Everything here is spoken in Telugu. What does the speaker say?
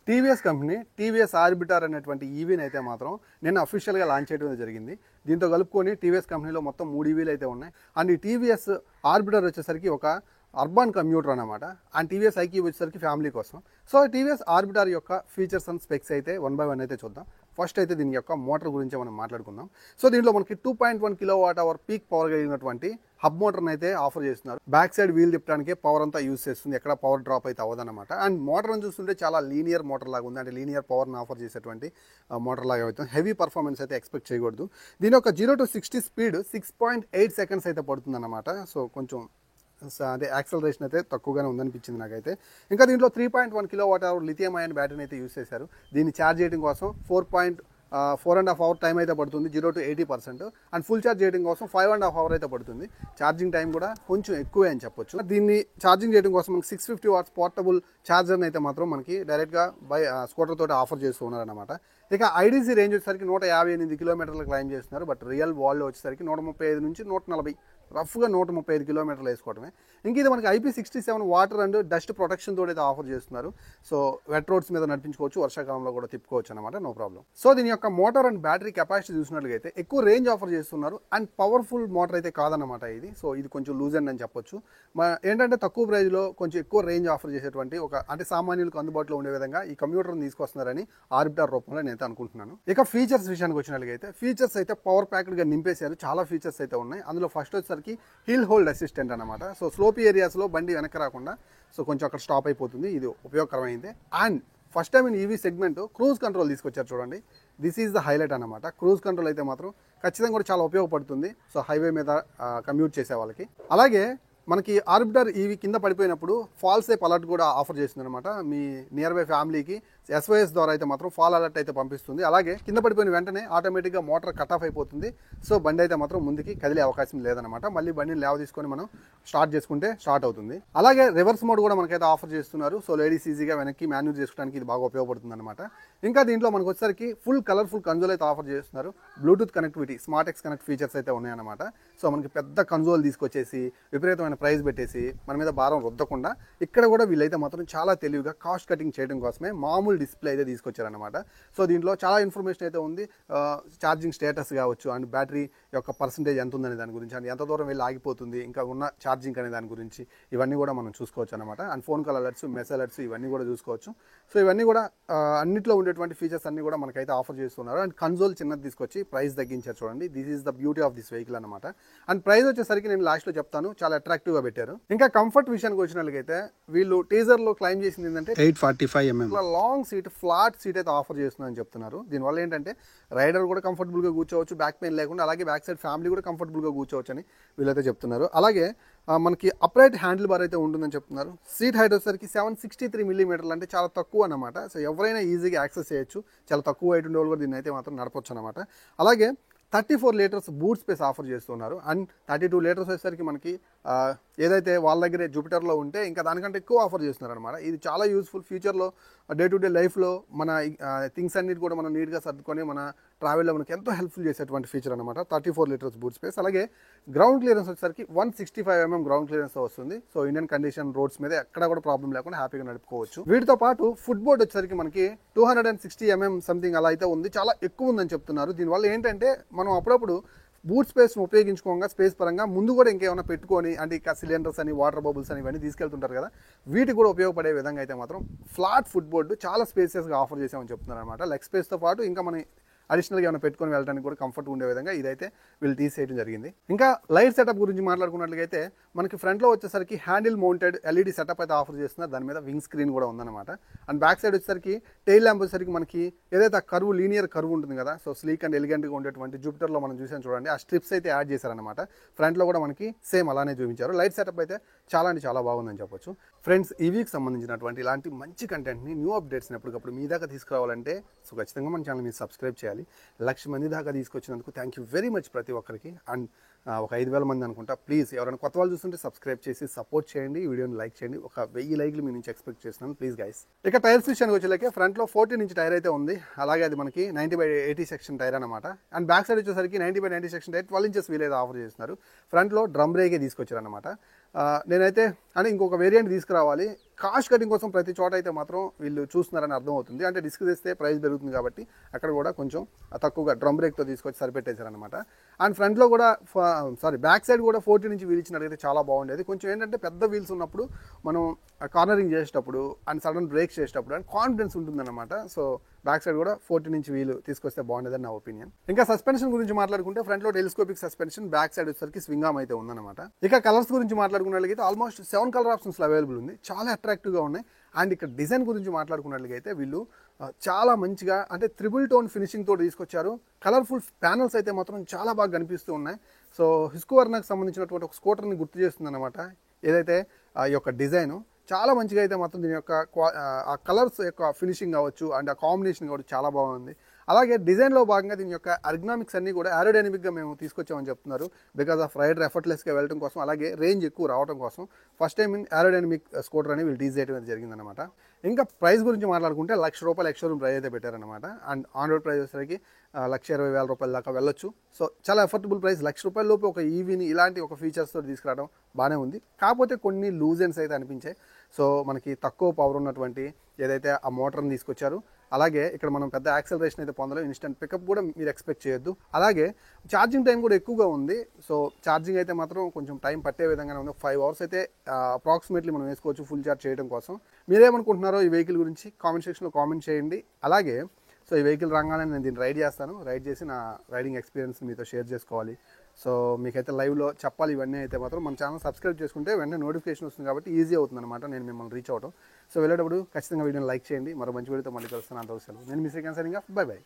టీవీఎస్ కంపెనీ టీవీఎస్ ఆర్బిటార్ అనేటువంటి ఈవీని అయితే మాత్రం నిన్న అఫీషియల్గా లాంచ్ చేయడం జరిగింది. దీంతో కలుపుకొని టీవీఎస్ కంపెనీలో మొత్తం 3 ఈవీలు అయితే ఉన్నాయి. అండ్ ఈ టీవీఎస్ ఆర్బిటార్ వచ్చేసరికి ఒక అర్బన్ కమ్యూటర్ అనమాట. అండ్ టీవీఎస్ ఐక్యూ వచ్చేసరికి ఫ్యామిలీ కోసం. సో టీవీఎస్ ఆర్బిటార్ యొక్క ఫీచర్స్ అండ్ స్పెక్స్ అయితే 1 by 1 అయితే చూద్దాం. ఫస్ట్ అయితే దీని యొక్క మోటార్ గురించి మనం మాట్లాడుకుందాం. సో దీంట్లో మనకి 2.1 kWh పీక్ పవర్ కలిగినటువంటి హబ్ మోటార్ని అయితే ఆఫర్ చేస్తున్నారు. బ్యాక్ సైడ్ వీల్ తిప్పడానికి పవర్ అంతా యూస్ చేస్తుంది, ఎక్కడ పవర్ డ్రాప్ అయితే అవ్వదన్నమాట. అండ్ మోటార్ని చూస్తుంటే చాలా లీనియర్ మోటార్ లాగా ఉంది, అంటే లీనియర్ పవర్ని ఆఫర్ చేసేటువంటి మోటార్ లాగా అవుతుంది. హెవీ పర్ఫార్మెన్స్ అయితే ఎక్స్పెక్ట్ చేయకూడదు. దీని యొక్క 0 to 60 స్పీడ్ 6.8 seconds అయితే పడుతుంది అన్నమాట. సో కొంచెం అంటే యాక్సలరేషన్ అయితే తక్కువగానే ఉందనిపించింది నాకైతే. ఇంకా దీంట్లో 3.1 kWh లిథియం అయాన్ బ్యాటరీని అయితే యూస్ చేశారు. దీన్ని ఛార్జ్ చేయడం కోసం 4.5 hour టైం అయితే పడుతుంది 0 to 80%. అండ్ ఫుల్ ఛార్జ్ చేయడం కోసం 5.5 hour అయితే పడుతుంది. ఛార్జింగ్ టైం కూడా కొంచెం ఎక్కువే అని చెప్పొచ్చు. దీన్ని ఛార్జింగ్ చేయడం కోసం మనకి 650 watts పోర్టబుల్ ఛార్జర్ని అయితే మాత్రం మనకి డైరెక్ట్గా స్కూటర్ తోటి ఆఫర్ చేస్తున్నారు అనమాట. ఇక ఐడీసీ రేంజ్ వచ్చేసరికి 158 కిలోమీటర్లు క్లైమ్ చేస్తున్నారు. బట్ రియల్ వాల్లో వచ్చేసరికి 135 నుంచి 140, రఫ్గా 135 కిలోమీటర్లు వేసుకోవడమే. ఇంక ఇది మనకి IP67 water and dust protection తోటి అయితే ఆఫర్ చేస్తున్నారు. సో వెట్ రోడ్స్ మీద నడిపించుకోవచ్చు, వర్షాకాలంలో కూడా తిప్పుకోవచ్చు అనమాట, నో ప్రాబ్లం. సో దీని యొక్క మోటార్ అండ్ బ్యాటరీ కెపాసిటీ చూసినట్లయితే ఎక్కువ రేంజ్ ఆఫర్ చేస్తున్నారు. అండ్ పవర్ఫుల్ మోటార్ అయితే కాదన్నమాట ఇది. సో ఇది కొంచెం లూజ్ అండ్ అని చెప్పొచ్చు. ఏంటంటే తక్కువ ప్రైజ్లో కొంచెం ఎక్కువ రేంజ్ ఆఫర్ చేసేటువంటి అంటే సామాన్యులకు అందుబాటులో ఉండే విధంగా ఈ కంప్యూటర్ని తీసుకొస్తున్నారని ఆర్బిటార్ రూపంలో నేనైతే అనుకుంటున్నాను. ఇక ఫీచర్స్ విషయానికి వచ్చినట్లయితే ఫీచర్స్ అయితే పవర్ ప్యాక్డ్గా నింపేశారు. చాలా ఫీచర్స్ అయితే ఉన్నాయి. అందులో ఫస్ట్ వచ్చేసరికి హిల్ హోల్డ్ అసిస్టెంట్ అనమాట. సో స్లోపీ ఏరియాస్లో బండి వెనక్కి రాకుండా సో కొంచెం అక్కడ స్టాప్ అయిపోతుంది. ఇది ఉపయోగకరమైంది. And first time in EV segment cruise control తీసుకొచ్చారు చూడండి. దిస్ ఈజ్ ద హైలైట్ అనమాట. క్రూజ్ కంట్రోల్ అయితే మాత్రం ఖచ్చితంగా కూడా చాలా ఉపయోగపడుతుంది. సో హైవే మీద కమ్యూట్ చేసే వాళ్ళకి. అలాగే మనకి ఆర్బిటార్ ఈవీ కింద పడిపోయినప్పుడు ఫాల్ సేఫ్ అలర్ట్ కూడా ఆఫర్ చేస్తుంది అనమాట. మీ నియర్ బై ఫ్యామిలీకి SOS ద్వారా అయితే మాత్రం ఫాల్ అలర్ట్ అయితే పంపిస్తుంది. అలాగే కింద పడిపోయిన వెంటనే ఆటోమేటిక్గా మోటార్ కట్ ఆఫ్ అయిపోతుంది. సో బండి అయితే మాత్రం ముందుకి కదిలే అవకాశం లేదనమాట. మళ్ళీ బండిని లేవ తీసుకొని మనం స్టార్ట్ చేసుకుంటే స్టార్ట్ అవుతుంది. అలాగే రివర్స్ మోడ్ కూడా మనకైతే ఆఫర్ చేస్తున్నారు. సో లేడీస్ ఈజీగా వెనక్కి మాన్యూర్ చేసుకోవడానికి ఇది బాగా ఉపయోగపడుతుంది అనమాట. ఇంకా దీంట్లో మనకు వచ్చేసరికి ఫుల్ కలర్ఫుల్ కన్సోల్ అయితే ఆఫర్ చేస్తున్నారు. Bluetooth connectivity, smart X connect features అయితే ఉన్నాయన్నమాట. సో మనకి పెద్ద కన్సోల్ తీసుకొచ్చేసి విపరీతమైన ప్రైస్ పెట్టేసి మన మీద భారం రుద్దకుండా ఇక్కడ కూడా వీళ్ళైతే మాత్రం చాలా తెలివిగా కాస్ట్ కటింగ్ చేయడం కోసమే మామూలు డిస్ప్లే అయితే తీసుకొచ్చారనమాట. సో దీంట్లో చాలా ఇన్ఫర్మేషన్ అయితే ఉంది. ఛార్జింగ్ స్టేటస్ కావచ్చు, అండ్ బ్యాటరీ యొక్క పర్సంటేజ్ ఎంత ఉందనే దాని గురించి, అండ్ ఎంత దూరం వెళ్ళి ఆగిపోతుంది, ఇంకా ఉన్న ఛార్జింగ్ అనే దాని గురించి ఇవన్నీ కూడా మనం చూసుకోవచ్చు అనమాట. And phone call alerts, message alerts ఇవన్నీ కూడా చూసుకోవచ్చు. సో ఇవన్నీ కూడా అన్నిట్లో ఉండేటువంటి ఫీచర్స్ అన్ని కూడా మనకైతే ఆఫర్ చేస్తున్నారు. అండ్ కన్సోల్ చిన్నది తీసుకొచ్చి ప్రైస్ తగ్గించారు చూడండి. This is the beauty of this vehicle అనమాట. అండ్ ప్రైస్ వచ్చేసరికి నేను లాస్ట్లో చెప్తాను, చాలా అట్రాక్టివ్గా పెట్టారు. ఇంకా కంఫర్ట్ విషయానికి వచ్చినట్లయితే వీళ్ళు టీజర్లో క్లైమ్ చేసింది ఏంటంటే 845 mm long seat, flat seat అయితే ఆఫర్ చేస్తున్నారని చెప్తున్నారు. దీనివల్ల ఏంటంటే రైడర్ కూడా కంఫర్టబుల్గా కూర్చోవచ్చు, బ్యాక్ పెయిన్ లేకుండా. అలాగే బ్యాక్ సైడ్ ఫ్యామిలీ కూడా కంఫర్టబుల్గా కూర్చోవచ్చు అని వీళ్ళైతే చెప్తున్నారు. అలాగే మనకి అప్రైట్ హ్యాండిల్ బార్ అయితే ఉంటుందని చెప్తున్నారు. సీట్ హైట్ వచ్చేసరికి 763 mm, అంటే చాలా తక్కువ అనమాట. సో ఎవరైనా ఈజీగా యాక్సెస్ చేయొచ్చు. చాలా తక్కువ హైట్ ఉండే వాళ్ళు కూడా దీన్ని అయితే మాత్రం నడపొచ్చు అనమాట. అలాగే 34 liters బూట్ స్పేస్ ఆఫర్ చేస్తున్నారు. అండ్ 32 liters వచ్చేసరికి మనకి ఏదైతే వాళ్ళ దగ్గరే జూపిటర్లో ఉంటే ఇంకా దానికంటే ఎక్కువ ఆఫర్ చేస్తున్నారు అనమాట. ఇది చాలా యూస్ఫుల్. ఫ్యూచర్లో డే టు డే లైఫ్లో మన థింగ్స్ అన్నిటి కూడా మనం నీట్గా సర్దుకొని మన ట్రావెల్లో మనకి ఎంతో హెల్ప్ఫుల్ చేసేటువంటి ఫీచర్ అనమాట. 34 liters బూట్ స్పేస్. అలాగే గ్రౌండ్ క్లియరెన్స్ వచ్చేసరికి 165 mm గ్రౌండ్ క్లియరెన్స్ వస్తుంది. సో ఇండియన్ కండిషన్ రోడ్స్ మీద ఎక్కడ కూడా ప్రాబ్లం లేకుండా హ్యాపీగా నడుపుకోవచ్చు. వీటితో పాటు ఫుట్ బోర్డ్ వచ్చేసరికి మనకి 260 mm సంథింగ్ అలా అయితే ఉంది. చాలా ఎక్కువ ఉందని చెప్తున్నారు. దీనివల్ల ఏంటంటే మనం అప్పుడప్పుడు బూట్ స్పేస్ను ఉపయోగించుకోగా స్పేస్ పరంగా ముందు కూడా ఇంకేమైనా పెట్టుకొని, అంటే ఇక సిలిండర్స్ అని, వాటర్ బబుల్స్ అని ఇవన్నీ తీసుకెళ్తుంటారు కదా, వీటికి కూడా ఉపయోగపడే విధంగా అయితే మాత్రం ఫ్లాట్ ఫుట్ బోర్డు చాలా స్పేసియస్గా ఆఫర్ చేసామని చెప్తున్నారు అనమాట. లెగ్ స్పేస్తో పాటు ఇంకా మన అడిషనల్గా ఏమైనా పెట్టుకొని వెళ్ళడానికి కూడా కంఫర్ట్ ఉండే విధంగా ఇదైతే వీళ్ళు తీసేయడం జరిగింది. ఇంకా లైట్ సెటప్ గురించి మాట్లాడుకున్నట్లయితే మనకి ఫ్రంట్లో వచ్చేసరికి హ్యాండిల్ మౌంటెడ్ LED సెటప్ అయితే ఆఫర్ చేస్తున్నారు. దాని మీద వింగ్ స్క్రీన్ కూడా ఉందన్నమాట. అండ్ బ్యాక్ సైడ్ వచ్చేసరికి టెయిల్ ల్యాంప్ వచ్చేసరికి మనకి ఏదైతే కర్వ్, లీనియర్ కర్వ్ ఉంటుంది కదా, సో స్లీక్ అండ్ ఎలిగెంట్గా ఉండేటువంటి జూపిటర్లో మనం చూసాం చూడండి, ఆ స్ట్రిప్స్ అయితే యాడ్ చేశారనమాట. ఫ్రంట్లో కూడా మనకి సేమ్ అలానే చూపించారు. లైట్ సెటప్ అయితే చాలా అంటే చాలా బాగుందని చెప్పొచ్చు. ఫ్రెండ్స్, ఈ వీక్ సంబంధించినటువంటి ఇలాంటి మంచి కంటెంట్ని, న్యూ అప్డేట్స్ని ఎప్పటికప్పుడు మీ దాకా తీసుకురావాలంటే సో ఖచ్చితంగా మన ఛానల్ మీరు సబ్స్క్రైబ్ చేయాలి. 1,00,000 మంది దాకా తీసుకొచ్చినందుకు థ్యాంక్ యూ వెరీ మచ్ ప్రతి ఒక్కరికి. అండ్ ఒక 5,000 మంది అనుకుంటా. ప్లీజ్ ఎవరైనా కొత్త వాళ్ళు చూస్తుంటే సబ్స్క్రైబ్ చేసి సపోర్ట్ చేయండి, వీడియోని లైక్ చేయండి. ఒక 1000 లైక్లు మీ నుంచి ఎక్స్పెక్ట్ చేస్తున్నాను, ప్లీజ్ గైస్. ఇక టైర్స్ విషయానికి వచ్చేలాకే ఫ్రంట్లో 14 ఇంచ్ టైర్ అయితే ఉంది. అలాగే అది మనకి 90/80 సెక్షన్ టైర్ అనమాట. అండ్ బ్యాక్ సైడ్ వచ్చేసరికి 90/90 సెక్షన్ టైర్ 12 inches వీల్ అయితే ఆఫర్ చేస్తున్నారు. ఫ్రంట్లో డ్రమ్ బ్రేకే తీసుకొచ్చారనమాట. నేనైతే అంటే ఇంకొక వేరియంట్ తీసుకురావాలి, కాస్ట్ కటింగ్ కోసం ప్రతి చోట అయితే మాత్రం వీళ్ళు చూస్తున్నారని అర్థం అవుతుంది. అంటే డిస్క్ తెస్తే ప్రైస్ పెరుగుతుంది కాబట్టి అక్కడ కూడా కొంచెం తక్కువగా డ్రమ్ బ్రేక్తో తీసుకొచ్చి సరిపెట్టేశారనమాట. అండ్ ఫ్రంట్లో కూడా బ్యాక్ సైడ్ కూడా 40 నుంచి వీల్ ఇచ్చినట్టయితే చాలా బాగుండేది. కొంచెం ఏంటంటే పెద్ద వీల్స్ ఉన్నప్పుడు మనం కార్నరింగ్ చేసేటప్పుడు అండ్ సడన్ బ్రేక్స్ చేసేటప్పుడు అండ్ కాన్ఫిడెన్స్ ఉంటుందన్నమాట. సో బ్యాక్ సైడ్ కూడా 40 నుంచి వీలు తీసుకొస్తే బాగుండేదని నా ఒపీనియన్. ఇంకా సస్పెన్షన్ గురించి మాట్లాడుకుంటే ఫ్రంట్లో టెలిస్కోపిక్ సస్పెన్షన్, బ్యాక్ సైడ్ వచ్చేసరికి స్వింగ్ ఆర్మ్ అయితే ఉందన్నమాట. ఇక కలర్స్ గురించి మాట్లాడుకున్నట్లయితే ఆల్మోస్ట్ 7 కలర్ ఆప్షన్స్ అవైలబుల్ ఉంది, చాలా అట్రాక్టివ్గా ఉన్నాయి. అండ్ ఇక్కడ డిజైన్ గురించి మాట్లాడుకున్నట్లయితే వీళ్ళు చాలా మంచిగా అంటే త్రిబుల్ టోన్ ఫినిషింగ్ తోటి తీసుకొచ్చారు. కలర్ఫుల్ ప్యానల్స్ అయితే మాత్రం చాలా బాగా కనిపిస్తూ ఉన్నాయి. సో హుస్క్వర్నాకి సంబంధించినటువంటి ఒక స్కూటర్ని గుర్తు చేస్తుంది అనమాట ఏదైతే ఈ యొక్క డిజైన్. చాలా మంచిగా అయితే మాత్రం దీని యొక్క ఆ కలర్స్ యొక్క ఫినిషింగ్ కావచ్చు అండ్ ఆ కాంబినేషన్ కావచ్చు చాలా బాగుంది. అలాగే డిజైన్లో భాగంగా దీని యొక్క ఎర్గనామిక్స్ అన్నీ కూడా ఏరోడైనమిక్గా మేము తీసుకొచ్చామని చెప్తున్నారు. బికాస్ ఆఫ్ రైడర్ ఎఫర్ట్లెస్గా వెళ్ళడం కోసం, అలాగే రేంజ్ ఎక్కువ రావడం కోసం first time in aerodynamic scooter అని వీళ్ళు డీజ్ చేయడం జరిగిందనమాట. ఇంకా ప్రైస్ గురించి మాట్లాడుకుంటే ₹1,00,000 ఎక్స్‌షోరూమ్ ప్రైస్ అయితే పెట్టారనమాట. అండ్ ఆన్ రోడ్ ప్రైస్ వచ్చేసరికి ₹1,20,000 దాకా వెళ్ళొచ్చు. సో చాలా ఎఫర్టబుల్ ప్రైస్. ₹1,00,000 లోపు ఒక ఈవీని ఇలాంటి ఒక ఫీచర్స్తో తీసుకురావడం బాగానే ఉంది. కాకపోతే కొన్ని లూజ్ ఎండ్స్ అయితే అనిపించాయి. సో మనకి తక్కువ పవర్ ఉన్నటువంటి ఏదైతే ఆ మోటార్ని తీసుకొచ్చారు, అలాగే ఇక్కడ మనం పెద్ద యాక్సలరేషన్ అయితే పొందలేం, ఇన్స్టెంట్ పికప్ కూడా మీరు ఎక్స్పెక్ట్ చేయొద్దు. అలాగే ఛార్జింగ్ టైం కూడా ఎక్కువగా ఉంది. సో ఛార్జింగ్ అయితే మాత్రం కొంచెం టైం పట్టే విధంగానే ఉంది. 5 అవర్స్ అయితే అప్రాక్సిమేట్లీ మనం వేసుకోవచ్చు ఫుల్ ఛార్జ్ చేయడం కోసం. మీరేమనుకుంటున్నారో ఈ వెహికల్ గురించి కామెంట్ సెక్షన్లో కామెంట్ చేయండి. అలాగే సో ఈ వెహికల్ రాగానే నేను దీన్ని రైడ్ చేస్తాను. రైడ్ చేసి నా రైడింగ్ ఎక్స్పీరియన్స్ మీతో షేర్ చేసుకోవాలి. సో మీకైతే లైవ్లో చెప్పాలి. ఇవన్నీ అయితే మాత్రం మన ఛానల్ సబ్స్క్రైబ్ చేసుకుంటే వెంటనే నోటిఫికేషన్ వస్తుంది కాబట్టి ఈజీ అవుతుంది అనమాట నేను మిమ్మల్ని రీచ్ అవడం. సో వెళ్ళేటప్పుడు ఖచ్చితంగా వీడియోని లైక్ చేయండి. మరో మంచి వీడియోతో మళ్ళీ కలుస్తాను. అంత అవసరం. నేను మీ Srikanth signing off. Bye by.